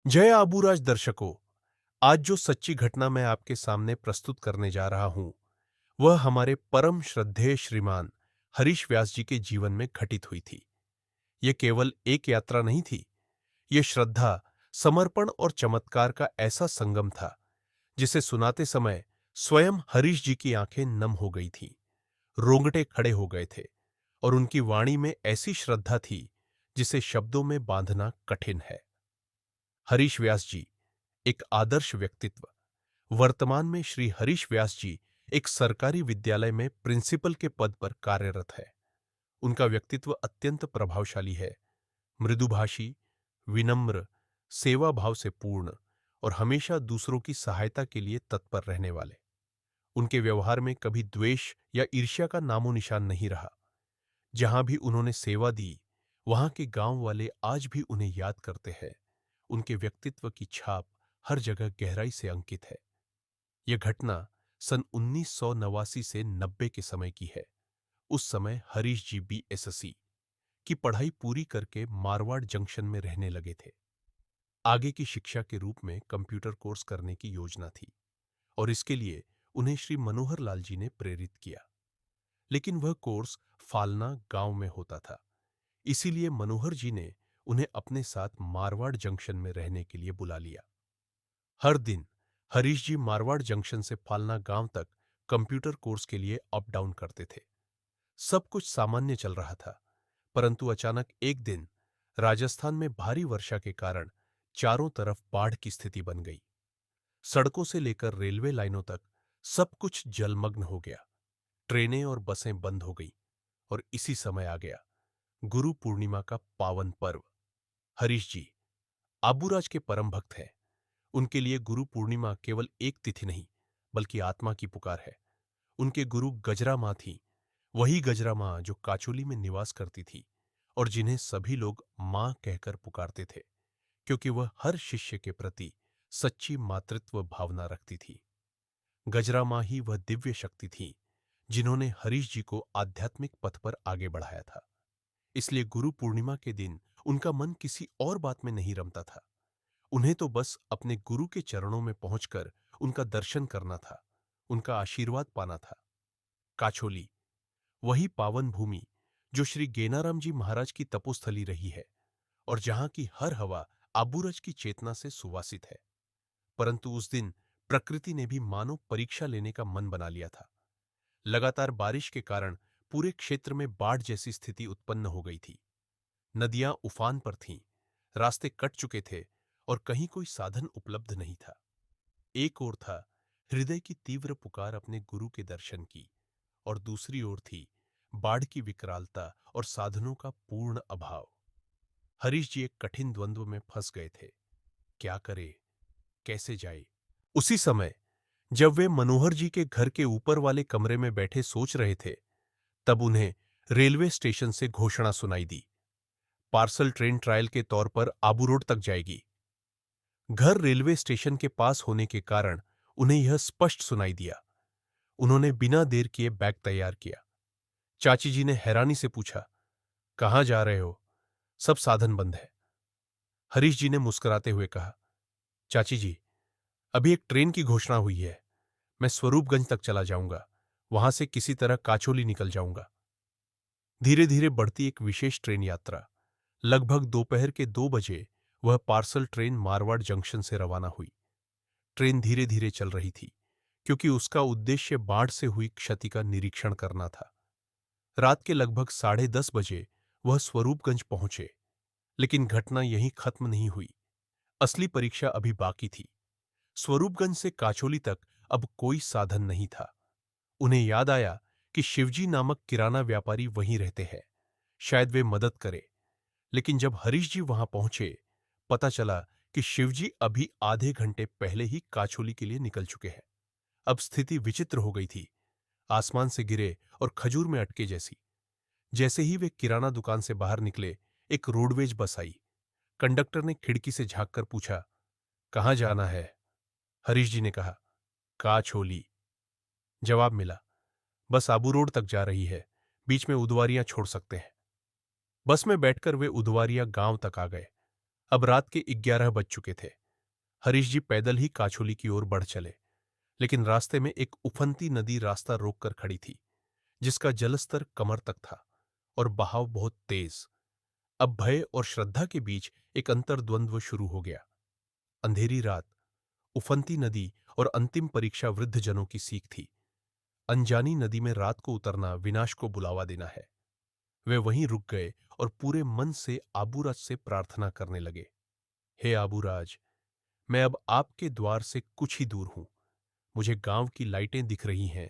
जय आबूराज दर्शकों। आज जो सच्ची घटना मैं आपके सामने प्रस्तुत करने जा रहा हूं, वह हमारे परम श्रद्धेय श्रीमान हरीश व्यास जी के जीवन में घटित हुई थी। यह केवल एक यात्रा नहीं थी। यह श्रद्धा, समर्पण और चमत्कार का ऐसा संगम था जिसे सुनाते समय स्वयं हरीश जी की आंखें नम हो गई थीं, रोंगटे खड़े हो गए थे और उनकी वाणी में ऐसी श्रद्धा थी जिसे शब्दों में बांधना कठिन है। हरीश व्यास जी एक आदर्श व्यक्तित्व। वर्तमान में श्री हरीश व्यास जी एक सरकारी विद्यालय में प्रिंसिपल के पद पर कार्यरत है। उनका व्यक्तित्व अत्यंत प्रभावशाली है, मृदुभाषी, विनम्र, सेवा भाव से पूर्ण और हमेशा दूसरों की सहायता के लिए तत्पर रहने वाले। उनके व्यवहार में कभी द्वेष या ईर्ष्या का नामो निशान नहीं रहा। जहां भी उन्होंने सेवा दी, वहां के गांव वाले आज भी उन्हें याद करते हैं। उनके व्यक्तित्व की छाप हर जगह गहराई से अंकित है। यह घटना सन 1989 से 90 के समय की है। उस समय हरीश जी बीएसएससी की पढ़ाई पूरी करके मारवाड़ जंक्शन में रहने लगे थे। आगे की शिक्षा के रूप में कंप्यूटर कोर्स करने की योजना थी और इसके लिए उन्हें श्री मनोहर लाल जी ने प्रेरित किया। लेकिन वह कोर्स फालना गांव में होता था। इसीलिए मनोहर जी ने उन्हें अपने साथ मारवाड़ जंक्शन में रहने के लिए बुला लिया। हर दिन हरीश जी मारवाड़ जंक्शन से फालना गांव तक कंप्यूटर कोर्स के लिए अप डाउन करते थे। सब कुछ सामान्य चल रहा था, परंतु अचानक एक दिन राजस्थान में भारी वर्षा के कारण चारों तरफ बाढ़ की स्थिति बन गई। सड़कों से लेकर रेलवे लाइनों तक सब कुछ जलमग्न हो गया। ट्रेनें और बसें बंद हो गई और इसी समय आ गया गुरु पूर्णिमा का पावन पर्व। हरीश जी आबूराज के परम भक्त हैं। उनके लिए गुरु पूर्णिमा केवल एक तिथि नहीं, बल्कि आत्मा की पुकार है। उनके गुरु गजरा मां थी, वही गजरा मां जो काचोली में निवास करती थी और जिन्हें सभी लोग मां कहकर पुकारते थे, क्योंकि वह हर शिष्य के प्रति सच्ची मातृत्व भावना रखती थी। गजरा मां ही वह दिव्य शक्ति थी जिन्होंने हरीश जी को आध्यात्मिक पथ पर आगे बढ़ाया था। इसलिए गुरु पूर्णिमा के दिन उनका मन किसी और बात में नहीं रमता था। उन्हें तो बस अपने गुरु के चरणों में पहुंचकर उनका दर्शन करना था, उनका आशीर्वाद पाना था। काछोली, वही पावन भूमि जो श्री गेनाराम जी महाराज की तपोस्थली रही है और जहां की हर हवा आबूरज की चेतना से सुवासित है। परंतु उस दिन प्रकृति ने भी मानो परीक्षा लेने का मन बना लिया था। लगातार बारिश के कारण पूरे क्षेत्र में बाढ़ जैसी स्थिति उत्पन्न हो गई थी। नदियां उफान पर थीं, रास्ते कट चुके थे और कहीं कोई साधन उपलब्ध नहीं था। एक ओर था हृदय की तीव्र पुकार अपने गुरु के दर्शन की, और दूसरी ओर थी बाढ़ की विकरालता और साधनों का पूर्ण अभाव। हरीश जी एक कठिन द्वंद्व में फंस गए थे। क्या करे, कैसे जाए? उसी समय जब वे मनोहर जी के घर के ऊपर वाले कमरे में बैठे सोच रहे थे, तब उन्हें रेलवे स्टेशन से घोषणा सुनाई दी। पार्सल ट्रेन ट्रायल के तौर पर आबू रोड तक जाएगी। घर रेलवे स्टेशन के पास होने के कारण उन्हें यह स्पष्ट सुनाई दिया। उन्होंने बिना देर किए बैग तैयार किया। चाची जी ने हैरानी से पूछा, कहाँ जा रहे हो? सब साधन बंद है। हरीश जी ने मुस्कुराते हुए कहा, चाची जी, अभी एक ट्रेन की घोषणा हुई है। मैं स्वरूपगंज तक चला जाऊंगा, वहां से किसी तरह काचोली निकल जाऊंगा। धीरे धीरे बढ़ती एक विशेष ट्रेन यात्रा। लगभग दोपहर के 2 बजे वह पार्सल ट्रेन मारवाड़ जंक्शन से रवाना हुई। ट्रेन धीरे धीरे चल रही थी, क्योंकि उसका उद्देश्य बाढ़ से हुई क्षति का निरीक्षण करना था। रात के लगभग 10:30 बजे वह स्वरूपगंज पहुंचे, लेकिन घटना यहीं खत्म नहीं हुई। असली परीक्षा अभी बाकी थी। स्वरूपगंज से काचोली तक अब कोई साधन नहीं था। उन्हें याद आया कि शिवजी नामक किराना व्यापारी वहीं रहते हैं, शायद वे मदद करे। लेकिन जब हरीश जी वहां पहुंचे, पता चला कि शिवजी अभी आधे घंटे पहले ही काचोली के लिए निकल चुके हैं। अब स्थिति विचित्र हो गई थी, आसमान से गिरे और खजूर में अटके जैसी। जैसे ही वे किराना दुकान से बाहर निकले, एक रोडवेज बस आई। कंडक्टर ने खिड़की से झांककर पूछा, कहाँ जाना है? हरीश जी ने कहा, काछोली। जवाब मिला, बस आबू रोड तक जा रही है, बीच में उदवारियां छोड़ सकते हैं। बस में बैठकर वे उदवारिया गांव तक आ गए। अब रात के 11 बज चुके थे। हरीश जी पैदल ही काछोली की ओर बढ़ चले, लेकिन रास्ते में एक उफनती नदी रास्ता रोककर खड़ी थी, जिसका जलस्तर कमर तक था और बहाव बहुत तेज। अब भय और श्रद्धा के बीच एक अंतर्द्वंद्व शुरू हो गया। अंधेरी रात, उफनती नदी और अंतिम परीक्षा वृद्धजनों की सीख थी। अनजानी नदी में रात को उतरना विनाश को बुलावा देना है। वे वहीं रुक गए और पूरे मन से आबूराज से प्रार्थना करने लगे। हे आबूराज, मैं अब आपके द्वार से कुछ ही दूर हूं। मुझे गांव की लाइटें दिख रही हैं,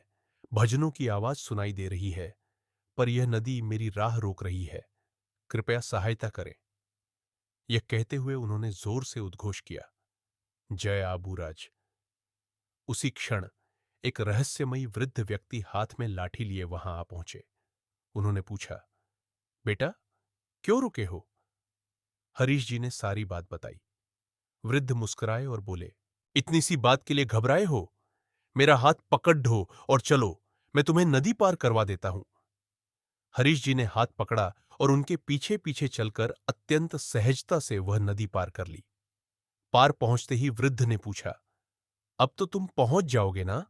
भजनों की आवाज सुनाई दे रही है, पर यह नदी मेरी राह रोक रही है। कृपया सहायता करें। यह कहते हुए उन्होंने जोर से उद्घोष किया, जय आबूराज। उसी क्षण एक रहस्यमयी वृद्ध व्यक्ति हाथ में लाठी लिए वहां आ पहुंचे। उन्होंने पूछा, बेटा, क्यों रुके हो? हरीश जी ने सारी बात बताई। वृद्ध मुस्कुराए और बोले, इतनी सी बात के लिए घबराए हो? मेरा हाथ पकड़ ढो और चलो, मैं तुम्हें नदी पार करवा देता हूं। हरीश जी ने हाथ पकड़ा और उनके पीछे पीछे चलकर अत्यंत सहजता से वह नदी पार कर ली। पार पहुंचते ही वृद्ध ने पूछा, अब तो तुम पहुंच जाओगे ना?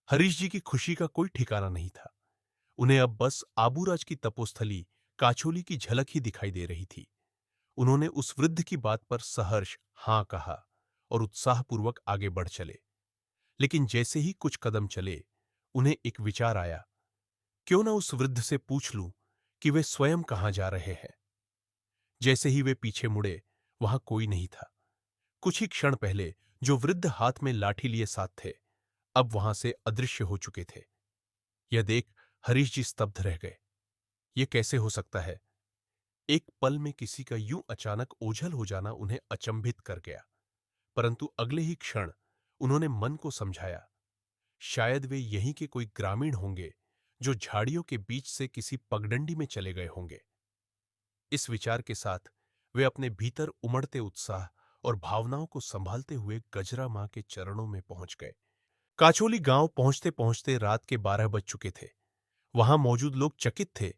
हरीश जी की खुशी का कोई ठिकाना नहीं था। उन्हें अब बस आबूराज की तपोस्थली काछोली की झलक ही दिखाई दे रही थी। उन्होंने उस वृद्ध की बात पर सहर्ष हां कहा और उत्साहपूर्वक आगे बढ़ चले। लेकिन जैसे ही कुछ कदम चले, उन्हें एक विचार आया, क्यों ना उस वृद्ध से पूछ लूं कि वे स्वयं कहां जा रहे हैं। जैसे ही वे पीछे मुड़े, वहां कोई नहीं था। कुछ ही क्षण पहले जो वृद्ध हाथ में लाठी लिए साथ थे, अब वहां से अदृश्य हो चुके थे। यह देख हरीश जी स्तब्ध रह गए। यह कैसे हो सकता है? एक पल में किसी का यूं अचानक ओझल हो जाना उन्हें अचंभित कर गया, परंतु अगले ही क्षण उन्होंने मन को समझाया, शायद वे यहीं के कोई ग्रामीण होंगे जो झाड़ियों के बीच से किसी पगडंडी में चले गए होंगे। इस विचार के साथ वे अपने भीतर उमड़ते उत्साह और भावनाओं को संभालते हुए गजरा मां के चरणों में पहुंच गए। काचोली गांव पहुंचते पहुंचते रात के 12 बज चुके थे। वहां मौजूद लोग चकित थे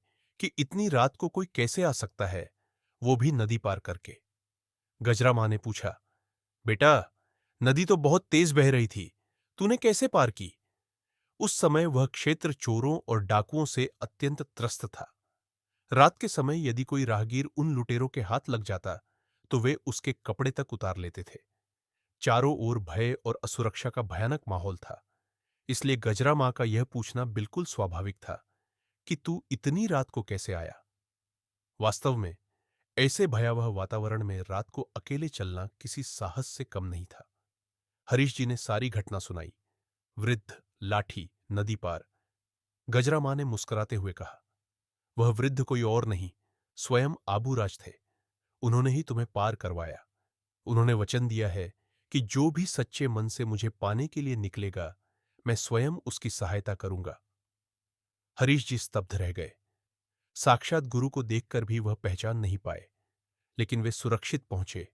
कि इतनी रात को कोई कैसे आ सकता है, वो भी नदी पार करके। गजरा मां ने पूछा, बेटा, नदी तो बहुत तेज बह रही थी, तूने कैसे पार की? उस समय वह क्षेत्र चोरों और डाकुओं से अत्यंत त्रस्त था। रात के समय यदि कोई राहगीर उन लुटेरों के हाथ लग जाता, तो वे उसके कपड़े तक उतार लेते थे। चारों ओर भय और असुरक्षा का भयानक माहौल था। इसलिए गजरा मां का यह पूछना बिल्कुल स्वाभाविक था कि तू इतनी रात को कैसे आया। वास्तव में ऐसे भयावह वातावरण में रात को अकेले चलना किसी साहस से कम नहीं था। हरीश जी ने सारी घटना सुनाई। वृद्ध, लाठी, नदी पार। गजरा मां ने मुस्कुराते हुए कहा, वह वृद्ध कोई और नहीं, स्वयं आबूराज थे। उन्होंने ही तुम्हें पार करवाया। उन्होंने वचन दिया है कि जो भी सच्चे मन से मुझे पाने के लिए निकलेगा, मैं स्वयं उसकी सहायता करूंगा। हरीश जी स्तब्ध रह गए। साक्षात गुरु को देखकर भी वह पहचान नहीं पाए, लेकिन वे सुरक्षित पहुंचे,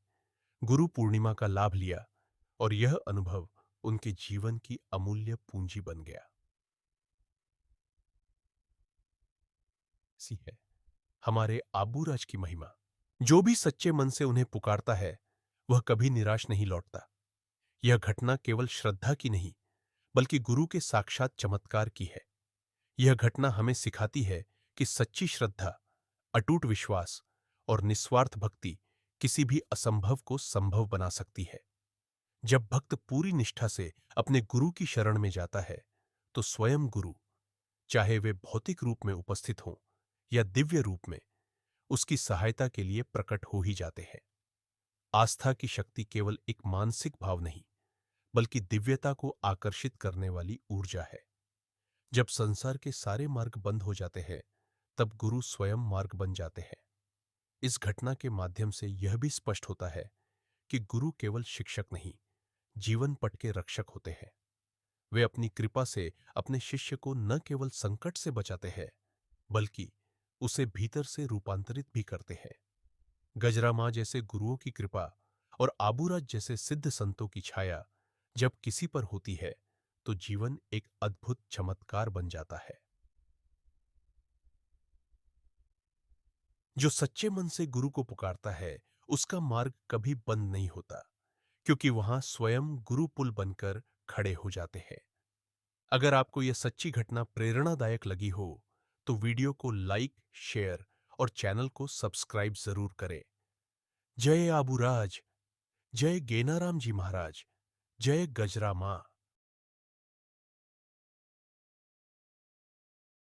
गुरु पूर्णिमा का लाभ लिया और यह अनुभव उनके जीवन की अमूल्य पूंजी बन गया। सी है हमारे आबूराज की महिमा। जो भी सच्चे मन से उन्हें पुकारता है, वह कभी निराश नहीं लौटता। यह घटना केवल श्रद्धा की नहीं, बल्कि गुरु के साक्षात चमत्कार की है। यह घटना हमें सिखाती है कि सच्ची श्रद्धा, अटूट विश्वास और निस्वार्थ भक्ति किसी भी असंभव को संभव बना सकती है। जब भक्त पूरी निष्ठा से अपने गुरु की शरण में जाता है, तो स्वयं गुरु, चाहे वे भौतिक रूप में उपस्थित हों या दिव्य रूप में, उसकी सहायता के लिए प्रकट हो ही जाते हैं। आस्था की शक्ति केवल एक मानसिक भाव नहीं, बल्कि दिव्यता को आकर्षित करने वाली ऊर्जा है। जब संसार के सारे मार्ग बंद हो जाते हैं, तब गुरु स्वयं मार्ग बन जाते हैं। इस घटना के माध्यम से यह भी स्पष्ट होता है कि गुरु केवल शिक्षक नहीं, जीवन पट के रक्षक होते हैं। वे अपनी कृपा से अपने शिष्य को न केवल संकट से बचाते हैं, बल्कि उसे भीतर से रूपांतरित भी करते हैं। गजरा मां जैसे गुरुओं की कृपा और आबूराज जैसे सिद्ध संतों की छाया जब किसी पर होती है, तो जीवन एक अद्भुत चमत्कार बन जाता है। जो सच्चे मन से गुरु को पुकारता है, उसका मार्ग कभी बंद नहीं होता, क्योंकि वहां स्वयं गुरु पुल बनकर खड़े हो जाते हैं। अगर आपको यह सच्ची घटना प्रेरणादायक लगी हो, तो वीडियो को लाइक, शेयर और चैनल को सब्सक्राइब जरूर करें। जय आबूराज, जय गेनाराम जी महाराज, जय गजरा मां।